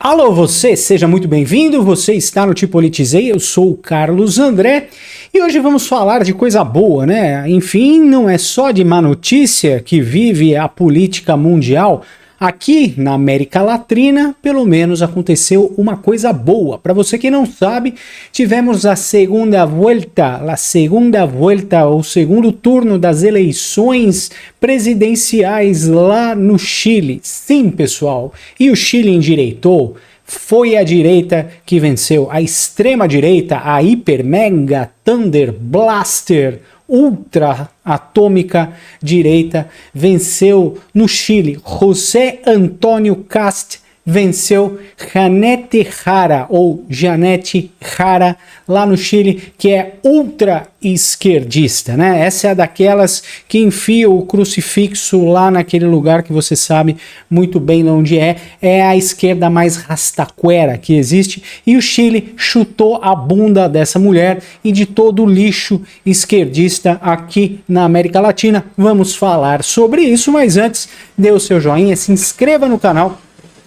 Alô você, seja muito bem-vindo, você está no Te Politizei, eu sou o Carlos André e hoje vamos falar de coisa boa, né? Enfim, não é só de má notícia que vive a política mundial. Aqui na América Latina, pelo menos aconteceu uma coisa boa. Para você que não sabe, tivemos a segunda volta, o segundo turno das eleições presidenciais lá no Chile. Sim, pessoal, e o Chile endireitou. Foi a direita que venceu, a extrema direita, a hiper mega thunder blaster ultra atômica direita venceu no Chile. José Antônio Kast venceu Janete Jara, ou Janete Jara, lá no Chile, que é ultra esquerdista, né? Essa é daquelas que enfia o crucifixo lá naquele lugar que você sabe muito bem onde é a esquerda mais rastaquera que existe, e o Chile chutou a bunda dessa mulher e de todo o lixo esquerdista aqui na América Latina. Vamos falar sobre isso, mas antes, dê o seu joinha, se inscreva no canal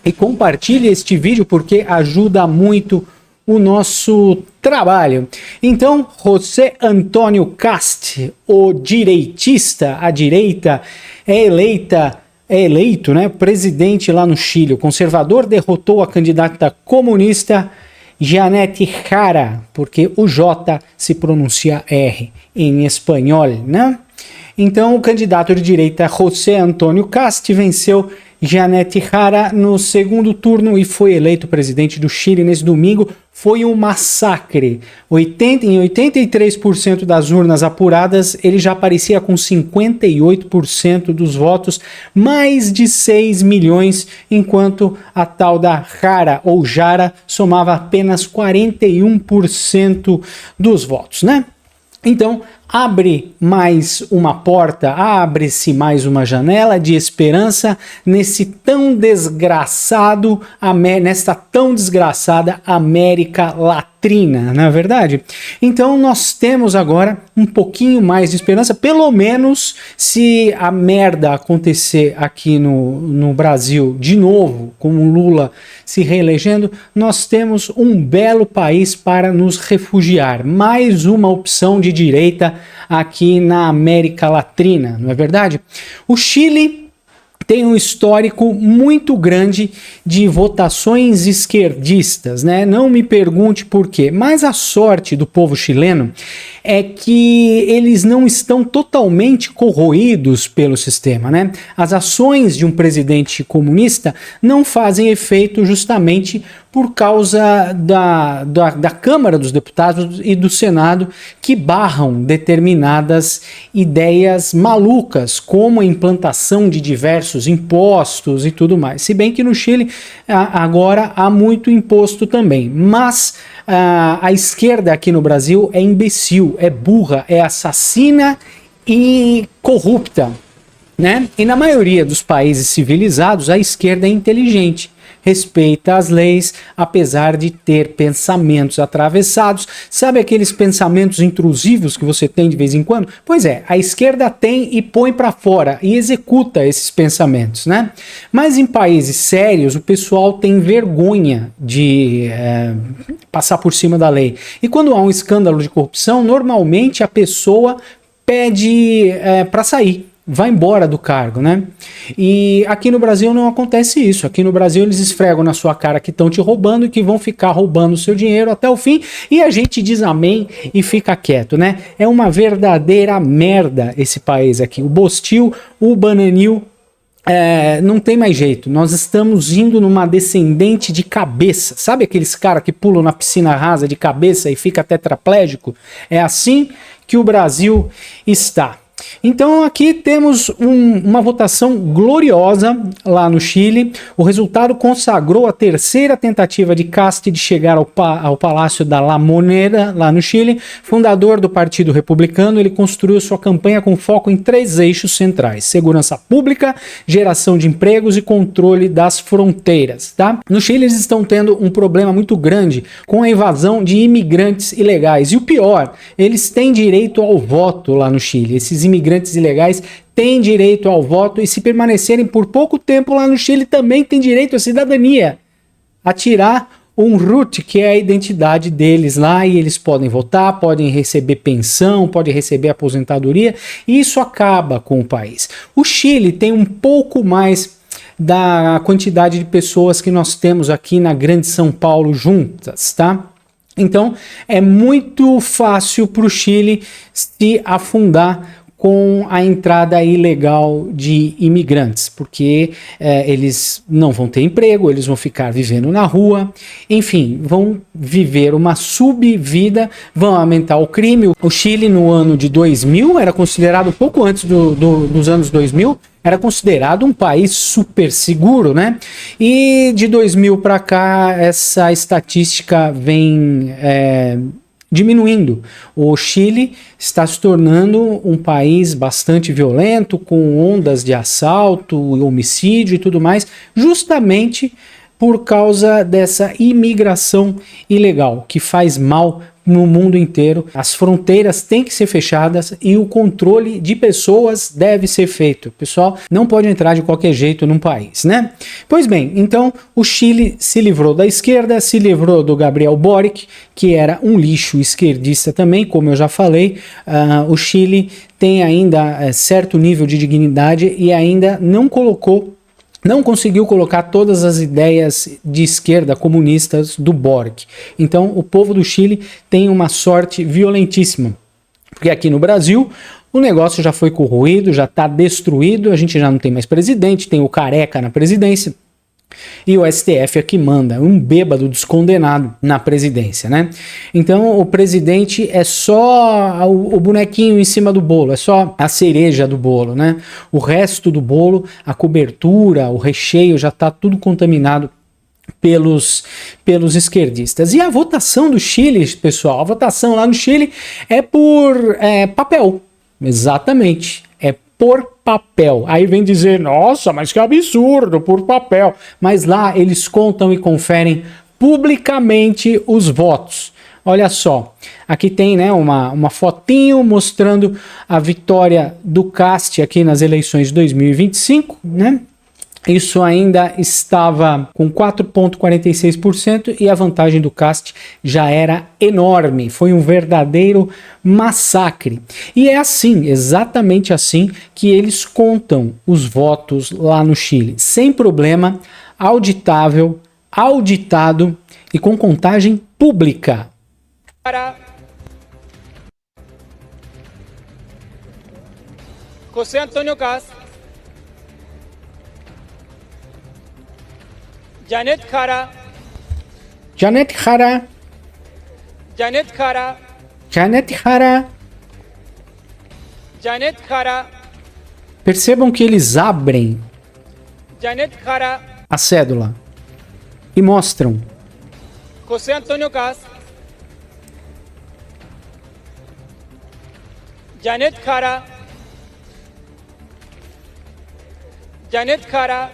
e compartilhe este vídeo porque ajuda muito o nosso trabalho. Então, José Antônio Kast, o direitista, a direita é eleito, né, presidente lá no Chile. O conservador derrotou a candidata comunista Janete Jara, porque o J se pronuncia R em espanhol, né? Então, o candidato de direita José Antônio Kast venceu Janete Jara no segundo turno e foi eleito presidente do Chile nesse domingo. Foi um massacre. Em 83% das urnas apuradas, ele já aparecia com 58% dos votos, mais de 6 milhões, enquanto a tal da Jara, ou Jara, somava apenas 41% dos votos, né? Então, abre mais uma porta, abre-se mais uma janela de esperança nesta tão desgraçada América Latina, não é verdade? Então nós temos agora um pouquinho mais de esperança, pelo menos se a merda acontecer aqui no Brasil de novo, com o Lula se reelegendo, nós temos um belo país para nos refugiar, mais uma opção de direita aqui na América Latina, não é verdade? O Chile tem um histórico muito grande de votações esquerdistas, né? Não me pergunte por quê, mas a sorte do povo chileno é que eles não estão totalmente corroídos pelo sistema, né? As ações de um presidente comunista não fazem efeito justamente por causa da Câmara dos Deputados e do Senado, que barram determinadas ideias malucas, como a implantação de diversos impostos e tudo mais. Se bem que no Chile agora há muito imposto também, mas a esquerda aqui no Brasil é imbecil, é burra, é assassina e corrupta, né? E na maioria dos países civilizados a esquerda é inteligente, respeita as leis, apesar de ter pensamentos atravessados. Sabe aqueles pensamentos intrusivos que você tem de vez em quando? Pois é, a esquerda tem e põe para fora e executa esses pensamentos, né? Mas em países sérios o pessoal tem vergonha de passar por cima da lei. E quando há um escândalo de corrupção, normalmente a pessoa pede para sair. Vai embora do cargo, né? E aqui no Brasil não acontece isso. Aqui no Brasil eles esfregam na sua cara que estão te roubando e que vão ficar roubando o seu dinheiro até o fim, e a gente diz amém e fica quieto, né? É uma verdadeira merda esse país aqui. O Bostil, o Bananil, não tem mais jeito. Nós estamos indo numa descendente de cabeça. Sabe aqueles caras que pulam na piscina rasa de cabeça e fica tetraplégico? É assim que o Brasil está. Então aqui temos uma votação gloriosa lá no Chile. O resultado consagrou a terceira tentativa de Kast de chegar ao Palácio da La Moneda, lá no Chile. Fundador do Partido Republicano, ele construiu sua campanha com foco em 3 eixos centrais: segurança pública, geração de empregos e controle das fronteiras, tá? No Chile eles estão tendo um problema muito grande com a invasão de imigrantes ilegais. E o pior, eles têm direito ao voto lá no Chile. Esses imigrantes ilegais têm direito ao voto e, se permanecerem por pouco tempo lá no Chile, também têm direito à cidadania. a tirar um root, que é a identidade deles lá, e eles podem votar, podem receber pensão, podem receber aposentadoria, e isso acaba com o país. O Chile tem um pouco mais da quantidade de pessoas que nós temos aqui na Grande São Paulo juntas, tá? Então, é muito fácil para o Chile se afundar com a entrada ilegal de imigrantes, porque eles não vão ter emprego, eles vão ficar vivendo na rua, enfim, vão viver uma subvida, vão aumentar o crime. O Chile no ano de 2000 era considerado, pouco antes dos anos 2000, era considerado um país super seguro, né? E de 2000 para cá, essa estatística vem diminuindo. O Chile está se tornando um país bastante violento, com ondas de assalto, homicídio e tudo mais, justamente por causa dessa imigração ilegal, que faz mal no mundo inteiro. As fronteiras têm que ser fechadas e o controle de pessoas deve ser feito. O pessoal não pode entrar de qualquer jeito num país, né? Pois bem, então o Chile se livrou da esquerda, se livrou do Gabriel Boric, que era um lixo esquerdista também, como eu já falei. O Chile tem ainda certo nível de dignidade e ainda não conseguiu colocar todas as ideias de esquerda comunistas do Boric. Então, o povo do Chile tem uma sorte violentíssima, porque aqui no Brasil o negócio já foi corroído, já está destruído, a gente já não tem mais presidente, tem o Careca na presidência, e o STF é que manda, um bêbado descondenado na presidência, né? Então o presidente é só o bonequinho em cima do bolo, é só a cereja do bolo, né? O resto do bolo, a cobertura, o recheio já está tudo contaminado pelos esquerdistas. E a votação do Chile, pessoal, a votação lá no Chile é por papel, exatamente, é por papel. Aí vem dizer, nossa, mas que absurdo, por papel. Mas lá eles contam e conferem publicamente os votos. Olha só, aqui tem, né, uma fotinho mostrando a vitória do Cast aqui nas eleições de 2025, né? Isso ainda estava com 4,46% e a vantagem do Cast já era enorme. Foi um verdadeiro massacre. E é assim, exatamente assim, que eles contam os votos lá no Chile. Sem problema, auditável, auditado e com contagem pública. José Antonio Cast, Janet Jara, Janet Jara, Janet Jara, Janet Jara. Janet Jara, Percebam que eles abrem Janet Jara, a cédula e mostram José Antonio Cast, Janet Jara, Janet Jara,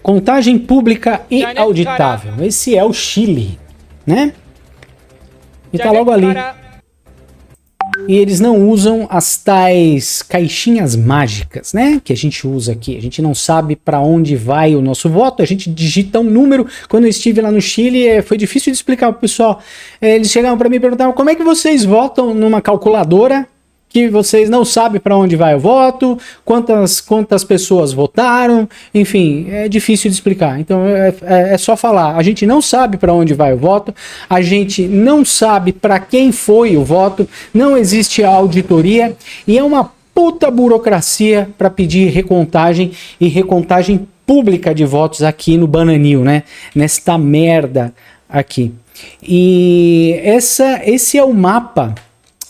contagem pública e auditável. Esse é o Chile, né? E tá logo ali. E eles não usam as tais caixinhas mágicas, né? Que a gente usa aqui. A gente não sabe para onde vai o nosso voto. A gente digita um número. Quando eu estive lá no Chile, foi difícil de explicar pro pessoal. Eles chegavam para mim e perguntavam como é que vocês votam numa calculadora que vocês não sabem para onde vai o voto, quantas pessoas votaram, enfim, é difícil de explicar. Então é só falar, a gente não sabe para onde vai o voto, a gente não sabe para quem foi o voto, não existe auditoria e é uma puta burocracia para pedir recontagem e recontagem pública de votos aqui no Bananil, né? Nesta merda aqui. E esse é o mapa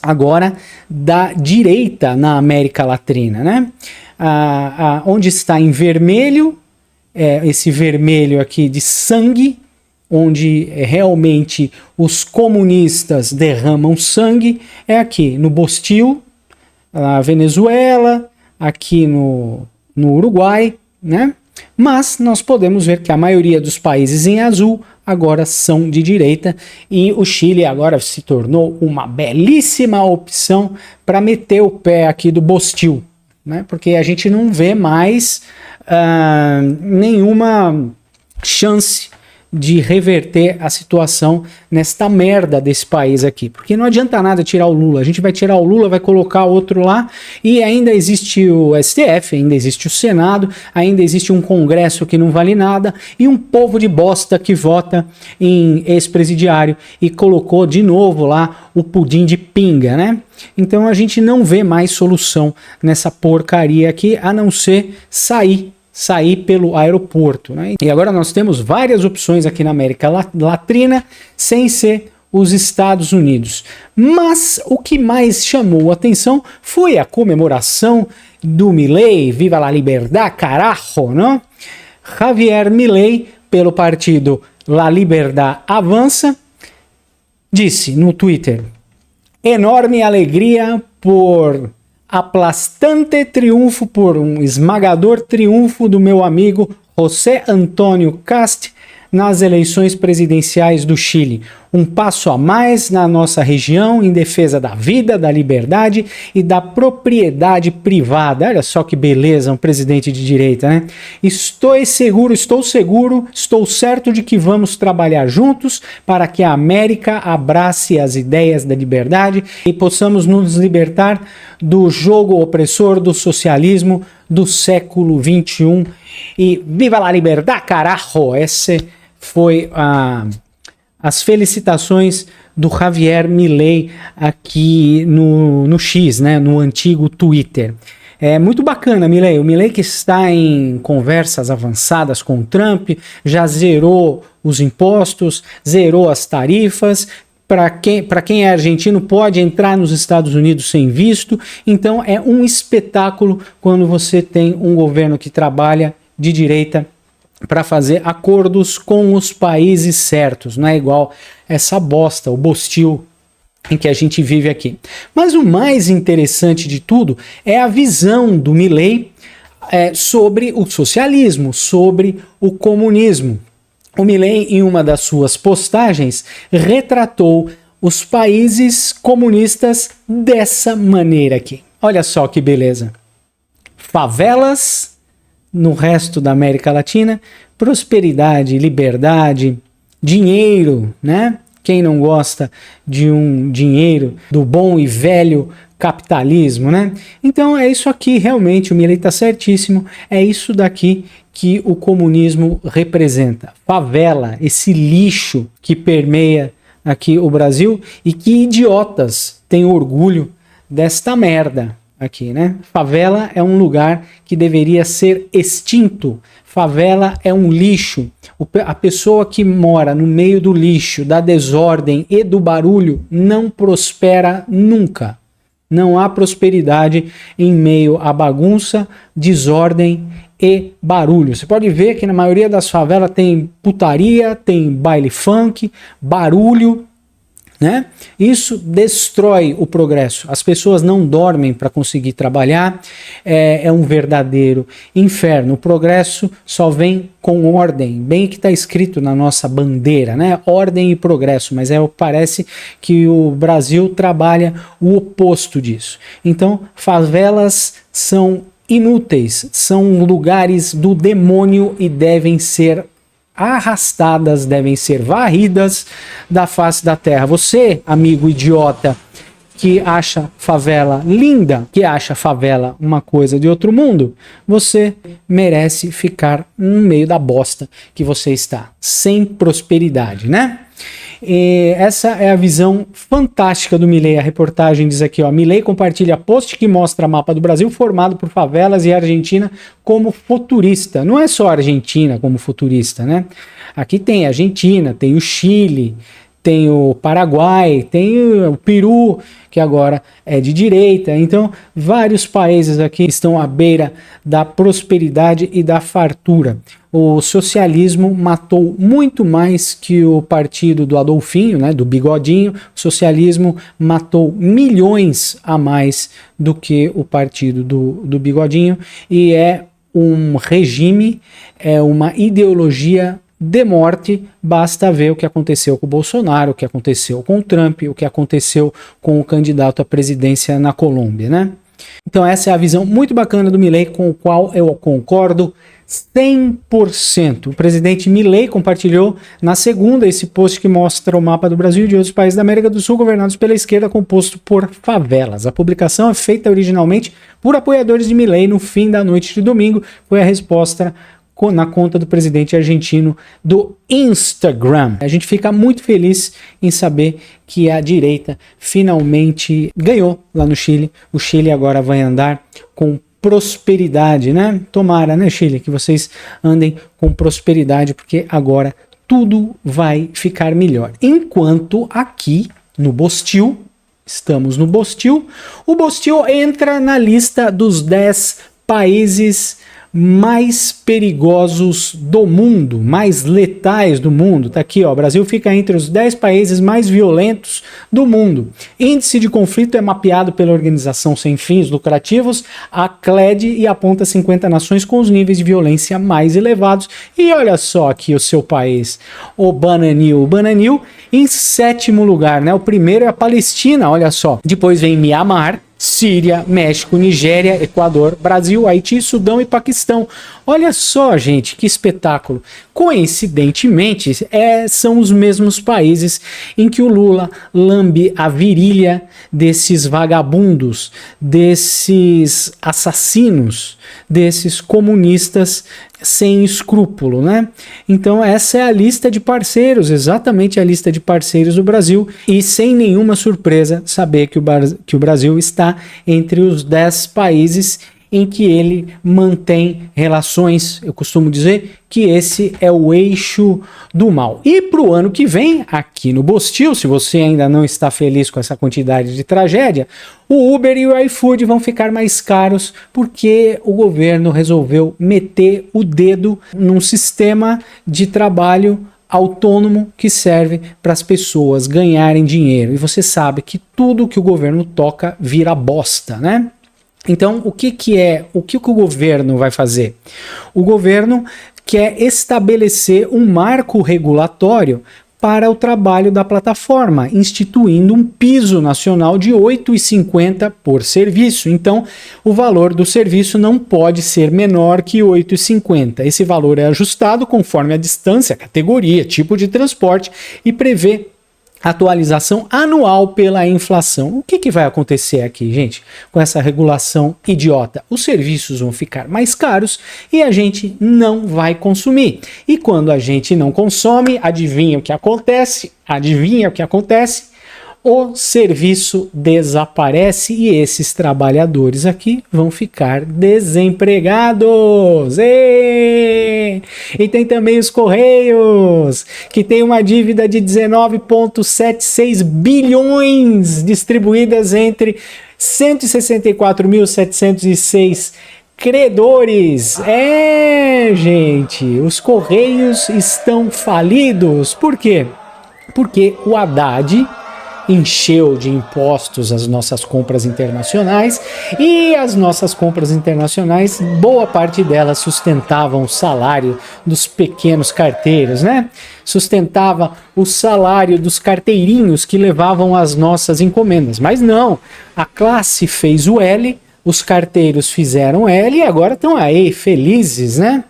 agora da direita na América Latina, né? Onde está em vermelho, esse vermelho aqui de sangue, onde realmente os comunistas derramam sangue, é aqui no Bostil, na Venezuela, aqui no Uruguai, né? Mas nós podemos ver que a maioria dos países em azul agora são de direita e o Chile agora se tornou uma belíssima opção para meter o pé aqui do Bostil, né? Porque a gente não vê mais nenhuma chance de reverter a situação nesta merda desse país aqui. Porque não adianta nada tirar o Lula. A gente vai tirar o Lula, vai colocar outro lá, e ainda existe o STF, ainda existe o Senado, ainda existe um Congresso que não vale nada, e um povo de bosta que vota em ex-presidiário e colocou de novo lá o pudim de pinga, né? Então a gente não vê mais solução nessa porcaria aqui, a não ser sair pelo aeroporto, né? E agora nós temos várias opções aqui na América Latina, sem ser os Estados Unidos. Mas o que mais chamou a atenção foi a comemoração do Milei, Viva la Liberdad, carajo, não? Javier Milei, pelo partido La Liberdad Avança, disse no Twitter: enorme alegria por aplastante triunfo, por um esmagador triunfo do meu amigo José Antônio Kast nas eleições presidenciais do Chile. Um passo a mais na nossa região em defesa da vida, da liberdade e da propriedade privada. Olha só que beleza, um presidente de direita, né? Estou certo de que vamos trabalhar juntos para que a América abrace as ideias da liberdade e possamos nos libertar do jogo opressor do socialismo do século XXI. E viva la liberdad, carajo! Esse foi as felicitações do Javier Milei aqui no X, né, no antigo Twitter. É muito bacana, Milei. O Milei que está em conversas avançadas com o Trump, já zerou os impostos, zerou as tarifas. Para quem é argentino, pode entrar nos Estados Unidos sem visto. Então é um espetáculo quando você tem um governo que trabalha de direita para fazer acordos com os países certos. Não é igual essa bosta, o bostil em que a gente vive aqui. Mas o mais interessante de tudo é a visão do Milei sobre o socialismo, sobre o comunismo. O Milei, em uma das suas postagens, retratou os países comunistas dessa maneira aqui. Olha só que beleza. Favelas no resto da América Latina, prosperidade, liberdade, dinheiro, né? Quem não gosta de um dinheiro, do bom e velho capitalismo, né? Então é isso aqui, realmente, o Milei está certíssimo, é isso daqui que o comunismo representa. Favela, esse lixo que permeia aqui o Brasil e que idiotas têm orgulho desta merda aqui, né? Favela é um lugar que deveria ser extinto. Favela é um lixo. A pessoa que mora no meio do lixo, da desordem e do barulho não prospera nunca. Não há prosperidade em meio à bagunça, desordem e barulho. Você pode ver que na maioria das favelas tem putaria, tem baile funk, barulho, né? Isso destrói o progresso. As pessoas não dormem para conseguir trabalhar, é um verdadeiro inferno. O progresso só vem com ordem, bem que está escrito na nossa bandeira, né? Ordem e progresso, mas parece que o Brasil trabalha o oposto disso. Então, favelas são inúteis, são lugares do demônio e devem ser arrastadas, devem ser varridas da face da terra. Você, amigo idiota, que acha favela linda, que acha favela uma coisa de outro mundo, você merece ficar no meio da bosta que você está, sem prosperidade, né? E essa é a visão fantástica do Milei. A reportagem diz aqui, ó, Milei compartilha post que mostra mapa do Brasil formado por favelas e Argentina como futurista. Não é só a Argentina como futurista, né? Aqui tem a Argentina, tem o Chile, tem o Paraguai, tem o Peru, que agora é de direita. Então, vários países aqui estão à beira da prosperidade e da fartura. O socialismo matou muito mais que o partido do Adolfinho, né, do Bigodinho. O socialismo matou milhões a mais do que o partido do Bigodinho. E é um regime, é uma ideologia de morte. Basta ver o que aconteceu com o Bolsonaro, o que aconteceu com o Trump, o que aconteceu com o candidato à presidência na Colômbia, né? Então essa é a visão muito bacana do Milei, com o qual eu concordo 100%. O presidente Milei compartilhou na segunda esse post que mostra o mapa do Brasil e de outros países da América do Sul governados pela esquerda, composto por favelas. A publicação é feita originalmente por apoiadores de Milei no fim da noite de domingo. Foi a resposta na conta do presidente argentino do Instagram. A gente fica muito feliz em saber que a direita finalmente ganhou lá no Chile. O Chile agora vai andar com prosperidade, né? Tomara, né, Chile, que vocês andem com prosperidade, porque agora tudo vai ficar melhor. Enquanto aqui no Bostil, estamos no Bostil, o Bostil entra na lista dos 10 países mais perigosos do mundo, mais letais do mundo. Tá aqui, ó, o Brasil fica entre os 10 países mais violentos do mundo. Índice de conflito é mapeado pela organização sem fins lucrativos, a CLED, e aponta 50 nações com os níveis de violência mais elevados. E olha só aqui o seu país, o Bananil. O Bananil em 7º lugar, né? O primeiro é a Palestina, olha só. Depois vem Mianmar, Síria, México, Nigéria, Equador, Brasil, Haiti, Sudão e Paquistão. Olha só, gente, que espetáculo. Coincidentemente, são os mesmos países em que o Lula lambe a virilha desses vagabundos, desses assassinos, desses comunistas sem escrúpulo, né? Então essa é a lista de parceiros, exatamente a lista de parceiros do Brasil, e sem nenhuma surpresa saber que o Brasil está entre os 10 países em que ele mantém relações. Eu costumo dizer que esse é o eixo do mal. E para o ano que vem, aqui no Bostil, se você ainda não está feliz com essa quantidade de tragédia, o Uber e o iFood vão ficar mais caros porque o governo resolveu meter o dedo num sistema de trabalho autônomo que serve para as pessoas ganharem dinheiro. E você sabe que tudo que o governo toca vira bosta, né? Então, o que o governo vai fazer? O governo quer estabelecer um marco regulatório para o trabalho da plataforma, instituindo um piso nacional de R$ 8,50 por serviço. Então, o valor do serviço não pode ser menor que R$ 8,50. Esse valor é ajustado conforme a distância, categoria, tipo de transporte e prevê atualização anual pela inflação. O que vai acontecer aqui, gente, com essa regulação idiota? Os serviços vão ficar mais caros e a gente não vai consumir. E quando a gente não consome, adivinha o que acontece? O serviço desaparece e esses trabalhadores aqui vão ficar desempregados. E tem também os Correios, que tem uma dívida de 19,76 bilhões distribuídas entre 164.706 credores. Gente, os Correios estão falidos. Por quê? Porque o Haddad encheu de impostos as nossas compras internacionais, e as nossas compras internacionais, boa parte delas sustentavam o salário dos pequenos carteiros, né? Sustentava o salário dos carteirinhos que levavam as nossas encomendas. Mas não, a classe fez o L, os carteiros fizeram L e agora estão aí felizes, né?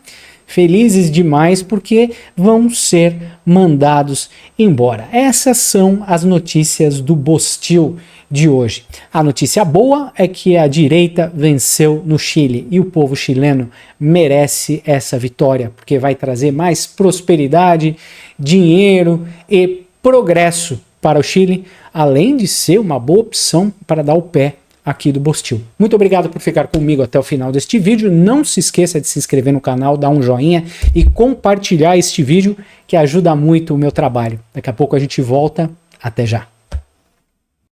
Felizes demais porque vão ser mandados embora. Essas são as notícias do Bostil de hoje. A notícia boa é que a direita venceu no Chile e o povo chileno merece essa vitória, porque vai trazer mais prosperidade, dinheiro e progresso para o Chile, além de ser uma boa opção para dar o pé aqui do Bostil. Muito obrigado por ficar comigo até o final deste vídeo. Não se esqueça de se inscrever no canal, dar um joinha e compartilhar este vídeo, que ajuda muito o meu trabalho. Daqui a pouco a gente volta. Até já!